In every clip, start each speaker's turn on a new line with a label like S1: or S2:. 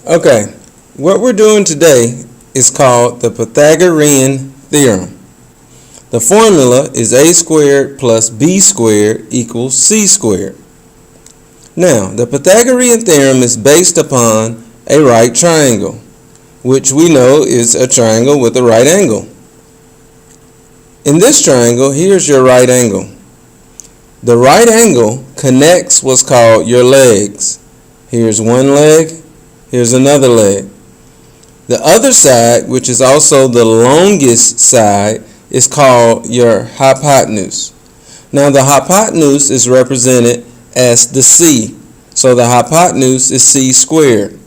S1: Okay, what we're doing today is called the Pythagorean Theorem. The formula is a squared plus b squared equals c squared. Now, the Pythagorean Theorem is based upon a right triangle, which we know is a triangle with a right angle. In this triangle, here's your right angle. The right angle connects what's called your legs. Here's one leg, here's another leg. The other side, which is also the longest side, is called your hypotenuse. Now the hypotenuse is represented as the c, so the hypotenuse is c squared.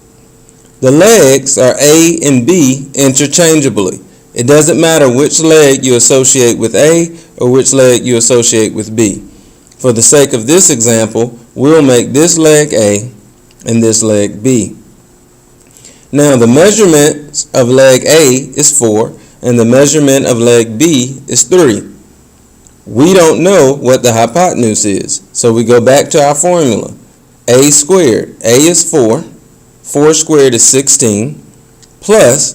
S1: The legs are a and b interchangeably. It doesn't matter which leg you associate with a or which leg you associate with b. For the sake of this example, we'll make this leg a and this leg b. Now the measurement of leg A is 4 and the measurement of leg B is 3. We don't know what the hypotenuse is, so we go back to our formula. A squared, A is 4, 4 squared is 16, plus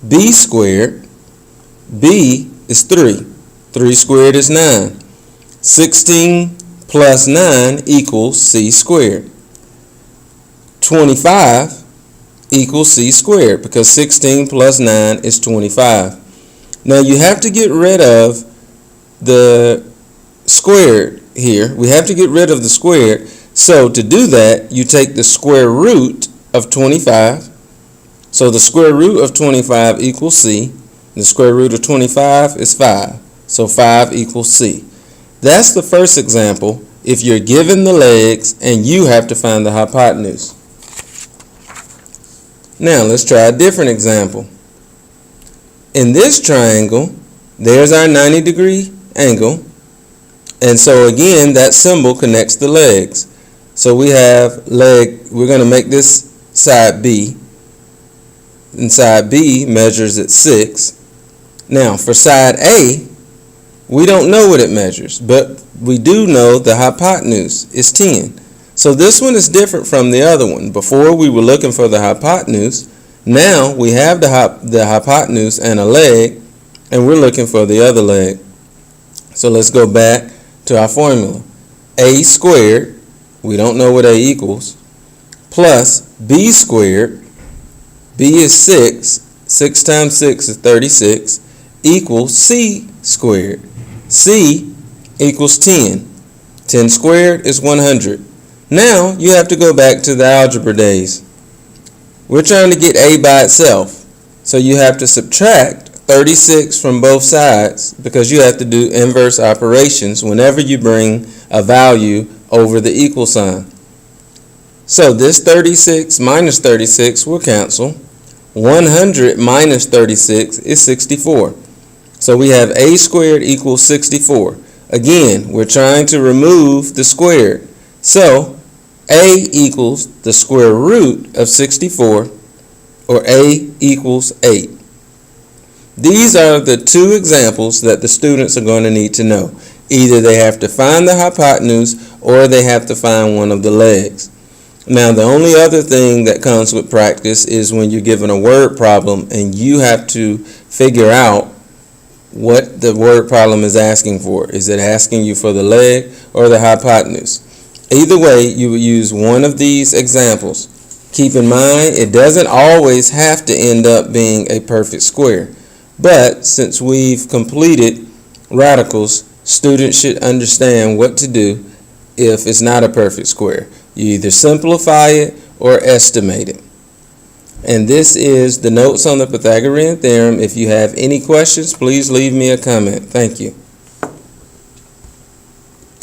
S1: B squared, B is 3, 3 squared is 9. 16 plus 9 equals C squared. 25 equals c squared because 16 plus 9 is 25. Now you have to get rid of the squared here. We have to get rid of the squared. So to do that, you take the square root of 25. So the square root of 25 equals c. The square root of 25 is 5. So 5 equals c. That's the first example if you're given the legs and you have to find the hypotenuse. Now let's try a different example. In this triangle, there's our 90-degree angle, and so again that symbol connects the legs. So we have leg, we're going to make this side B, and side B measures at 6. Now for side A, we don't know what it measures, but we do know the hypotenuse is 10. So this one is different from the other one. Before we were looking for the hypotenuse. Now we have the hypotenuse and a leg, and we're looking for the other leg. So let's go back to our formula. A squared, we don't know what A equals, plus B squared, B is 6, 6 times 6 is 36, equals C squared. C equals 10. 10 squared is 100. Now you have to go back to the algebra days. We're trying to get A by itself, so you have to subtract 36 from both sides because you have to do inverse operations whenever you bring a value over the equal sign. So this 36 minus 36 will cancel. 100 minus 36 is 64. So we have A squared equals 64. Again, we're trying to remove the squared. So A equals the square root of 64, or A equals 8. These are the two examples that the students are going to need to know. Either they have to find the hypotenuse or they have to find one of the legs. Now the only other thing that comes with practice is when you're given a word problem and you have to figure out what the word problem is asking for. Is it asking you for the leg or the hypotenuse? Either way, you would use one of these examples. Keep in mind, it doesn't always have to end up being a perfect square. But since we've completed radicals, students should understand what to do if it's not a perfect square. You either simplify it or estimate it. And this is the notes on the Pythagorean Theorem. If you have any questions, please leave me a comment. Thank you.